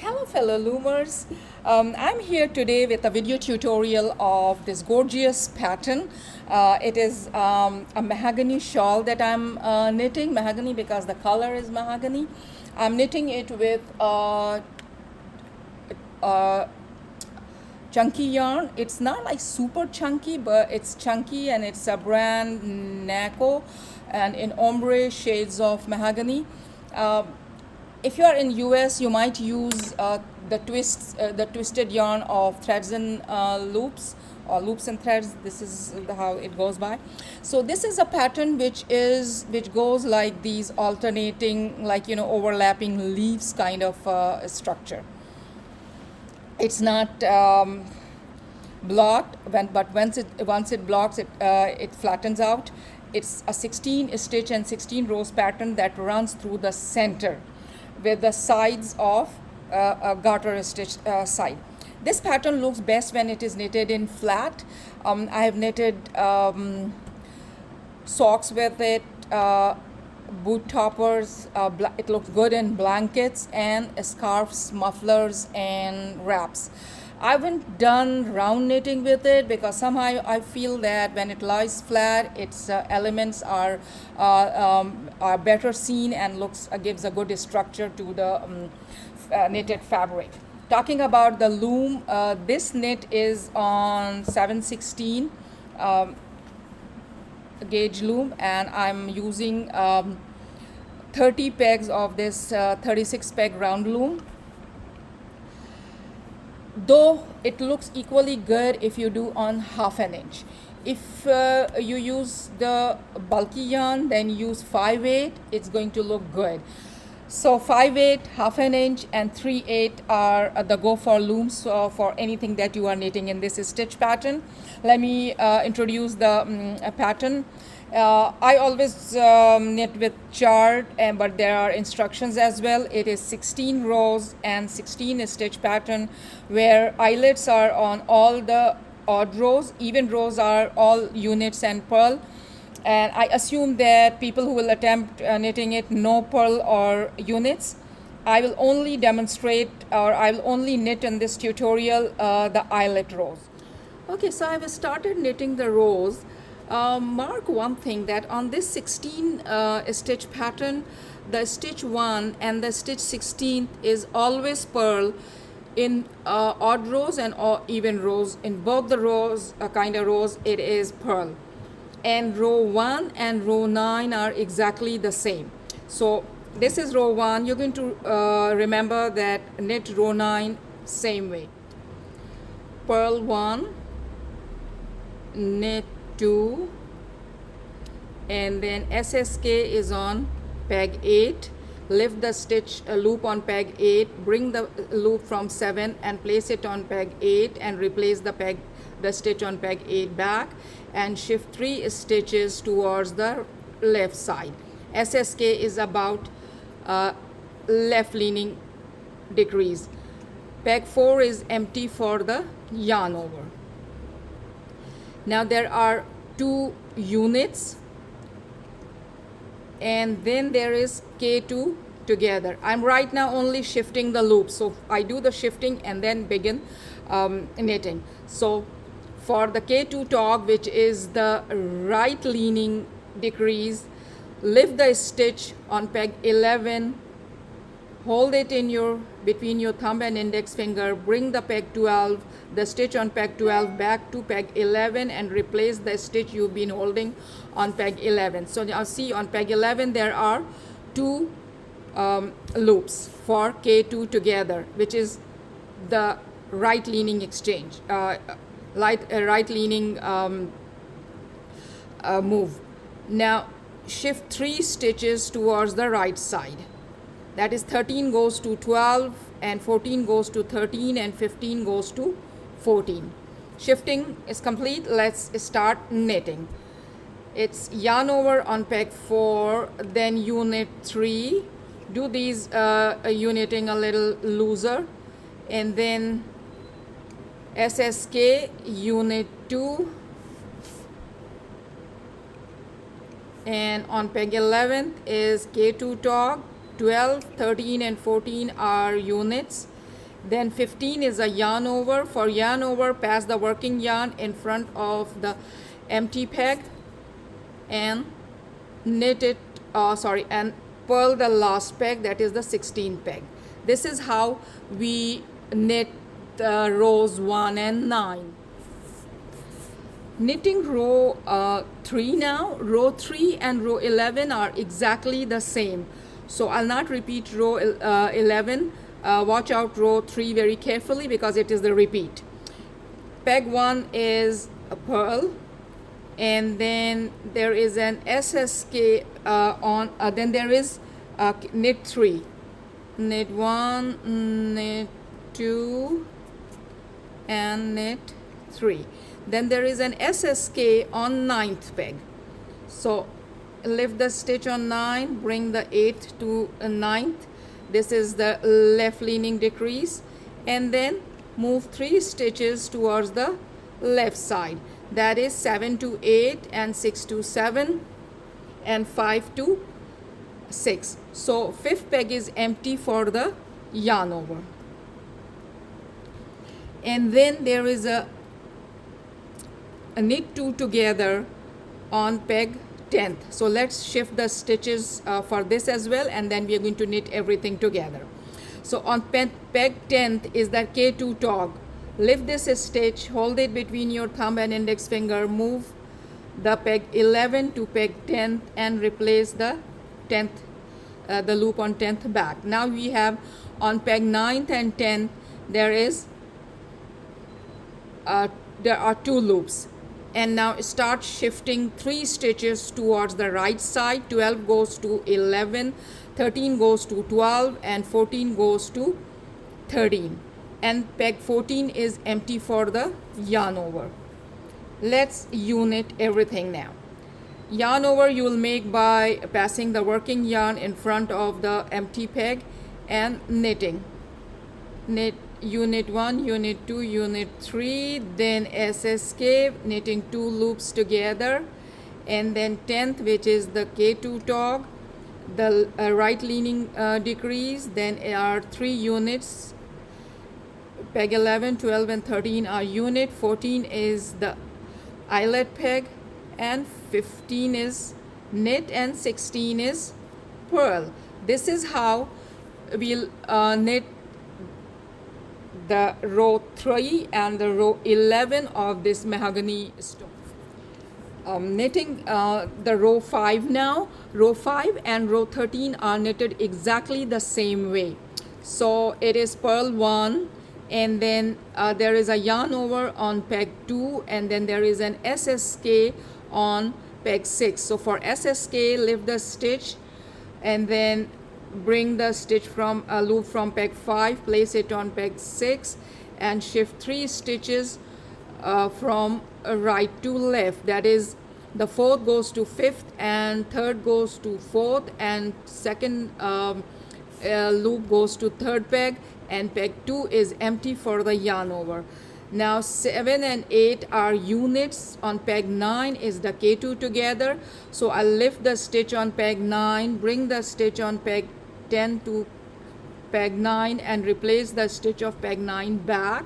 Hello fellow loomers. I'm here today with a video tutorial of this gorgeous pattern. It is a mahogany shawl that I'm knitting, mahogany because the color is mahogany. I'm knitting it with chunky yarn. It's not like super chunky, but it's chunky, and it's a brand Naco and in ombre shades of mahogany. If you are in US, you might use the twisted yarn of threads and loops, or loops and threads. This is how it goes by. So this is a pattern which goes like these alternating, like overlapping leaves kind of structure. It's not blocked, but once it blocks, it flattens out. It's a 16 stitch and 16 rows pattern that runs through the center, with the sides of a garter stitch side. This pattern looks best when it is knitted in flat. I have knitted socks with it, boot toppers. It looks good in blankets and scarves, mufflers, and wraps. I haven't done round knitting with it because somehow I feel that when it lies flat, its elements are better seen and gives a good structure to the knitted fabric. Talking about the loom, this knit is on 7/16 gauge loom, and I'm using 30 pegs of this 36 peg round loom. Though it looks equally good if you do on 1/2 inch. If you use the bulky yarn, then use 5/8. It's going to look good. So 5/8, 1/2 inch, and 3/8 are the go for looms for anything that you are knitting in this stitch pattern. Let me introduce the pattern. I always knit with chart, but there are instructions as well. It is 16 rows and 16 stitch pattern, where eyelets are on all the odd rows. Even rows are all units and purl. And I assume that people who will attempt knitting it know purl or units. I will only demonstrate, or I will only knit in this tutorial the eyelet rows. Okay, so I have started knitting the rows. Mark one thing, that on this 16 stitch pattern, the stitch 1 and the stitch 16 is always purl in odd rows and even rows. In both the rows, kind of rows, it is purl. And row 1 and row 9 are exactly the same. So this is row 1. You're going to remember that knit row 9 same way. Purl 1, knit 2, and then SSK is on peg 8. Lift the stitch loop on peg 8, bring the loop from 7 and place it on peg 8, and replace the stitch on peg 8 back, and shift 3 stitches towards the left side. SSK is about left leaning decrease. Peg 4 is empty for the yarn over. Now there are 2 units, and then there is K2 together. I'm right now only shifting the loop, so I do the shifting and then begin knitting. So for the K2 tog, which is the right leaning decrease, lift the stitch on peg 11, hold it in between your thumb and index finger, bring the peg 12, the stitch on peg 12 back to peg 11, and replace the stitch you've been holding on peg 11. So now see, on peg 11 there are 2 loops for K2 together, which is the right leaning exchange, right leaning move. Now shift 3 stitches towards the right side. That is 13 goes to 12, and 14 goes to 13, and 15 goes to 14. Shifting is complete. Let's start knitting. It's yarn over on peg 4, then unit 3. Do these uniting a little looser, and then SSK unit 2, and on peg 11 is K2 tog. 12, 13 and 14 are units, Then 15 is a yarn over. For yarn over, pass the working yarn in front of the empty peg and knit it, and purl the last peg, that is the 16th peg. This is how we knit rows 1 and 9. Knitting row 3 now. Row 3 and row 11 are exactly the same. So I'll not repeat row 11. Watch out row 3 very carefully because it is the repeat. Peg 1 is a purl, and then there is an SSK then there is knit 3. Knit 1, knit 2, and knit 3. Then there is an SSK on 9th peg. So lift the stitch on 9, bring the 8th to 9th. This is the left leaning decrease, and then move 3 stitches towards the left side. That is 7 to 8 and 6 to 7 and 5 to 6. So 5th peg is empty for the yarn over. And then there is a knit 2 together on peg 10th. So let's shift the stitches for this as well, and then we are going to knit everything together. So on peg 10th is the K2 tog. Lift this stitch, hold it between your thumb and index finger, move the peg 11 to peg 10th and replace the 10th, the loop on 10th back. Now we have on peg 9th and 10th there are 2 loops. And now start shifting 3 stitches towards the right side. 12 goes to 11, 13 goes to 12, and 14 goes to 13. And peg 14 is empty for the yarn over. Let's unit everything now. Yarn over you will make by passing the working yarn in front of the empty peg and knitting. Knit unit 1, unit 2, unit 3, then SSK, knitting 2 loops together, and then 10th, which is the K2 tog, the right leaning decrease. Then are 3 units. Peg 11, 12, and 13 are unit. 14 is the eyelet peg, and 15 is knit, and 16 is purl. This is how we'll knit the row 3 and the row 11 of this mahogany stone. Knitting the row 5 now. Row 5 and row 13 are knitted exactly the same way. So it is purl 1, and then there is a yarn over on peg 2, and then there is an SSK on peg 6. So for SSK, lift the stitch and then bring the stitch from a loop from peg 5, place it on peg 6, and shift 3 stitches from right to left. That is, the 4th goes to 5th, and 3rd goes to 4th, and 2nd loop goes to 3rd peg, and peg 2 is empty for the yarn over. Now 7 and 8 are units. On peg 9 is the K2 together. So I'll lift the stitch on peg 9, bring the stitch on peg 10 to peg 9, and replace the stitch of peg 9 back,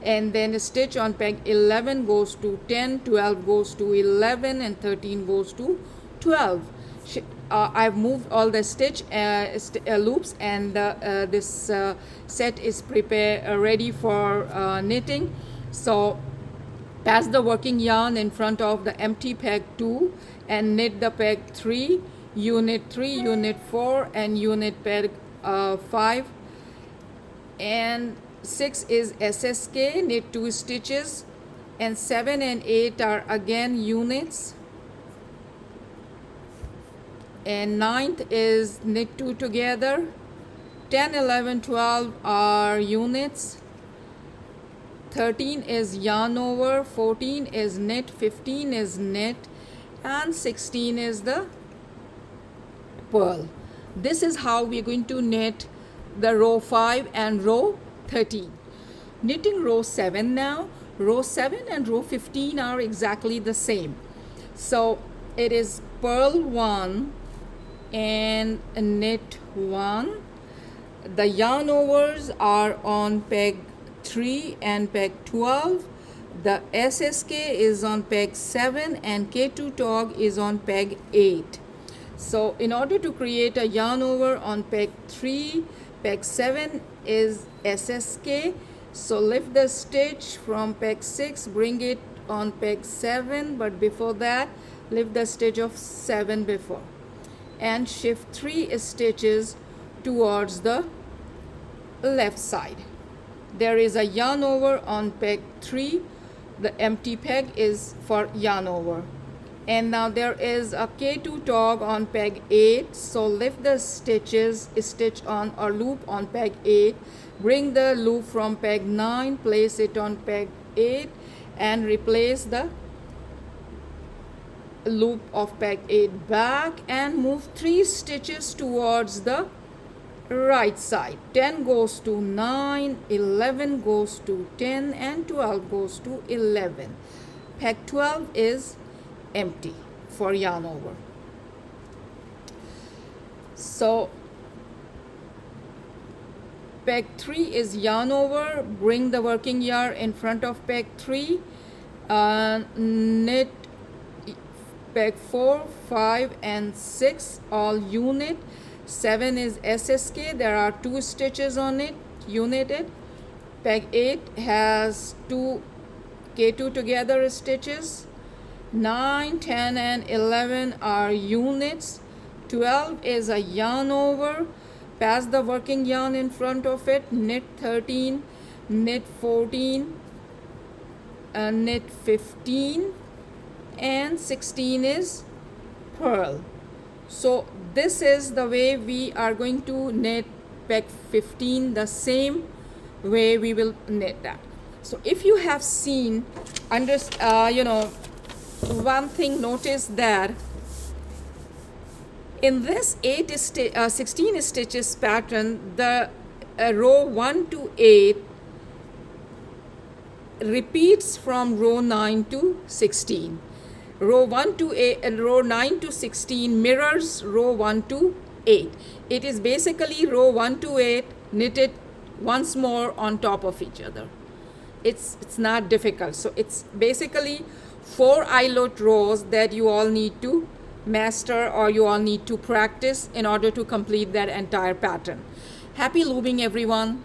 and then the stitch on peg 11 goes to 10, 12 goes to 11, and 13 goes to 12. I've moved all the stitch loops, and this set is prepared ready for knitting. So pass the working yarn in front of the empty peg 2 and knit the peg 3, unit 3, unit 4, and unit peg 5, and 6 is SSK, knit 2 stitches, and 7 and 8 are again units, and 9th is knit 2 together. 10, 11, 12 are units. 13 is yarn over, 14 is knit, 15 is knit, and 16 is the purl. This is how we're going to knit the row 5 and row 13. Knitting row 7 now. Row 7 and row 15 are exactly the same. So it is purl 1 and knit 1, The yarn overs are on peg 3 and peg 12. The SSK is on peg 7 and K2 tog is on peg 8. So in order to create a yarn over on peg 3, peg 7 is SSK. So lift the stitch from peg 6, bring it on peg 7, but before that lift the stitch of 7 before and shift 3 stitches towards the left side. There is a yarn over on peg 3. The empty peg is for yarn over. And now there is a K2 tog on peg 8. So lift the stitches, stitch on or loop on peg 8. Bring the loop from peg 9, place it on peg 8 and replace the loop of peg 8 back and move 3 stitches towards the right side. 10 goes to 9, 11 goes to 10 and 12 goes to 11. Peg 12 is empty for yarn over. So peg 3 is yarn over. Bring the working yarn in front of peg 3. Knit peg 4, 5 and 6 all unit. 7 is SSK. There are 2 stitches on it, united. Peg 8 has 2 K2 together stitches. 9, 10 and 11 are units. 12 is a yarn over. Pass the working yarn in front of it. Knit 13, knit 14, knit 15 and 16 is purl. So this is the way we are going to knit peg 15, the same way we will knit that. So if you have seen, one thing, notice that in this 16 stitches pattern, the row 1 to 8 repeats from row 9 to 16. Row 1 to 8 and row 9 to 16 mirrors row 1 to 8. It is basically row 1 to 8 knitted once more on top of each other. It's not difficult. So it's basically 4 eyelet rows that you all need to master or you all need to practice in order to complete that entire pattern. Happy looming, everyone.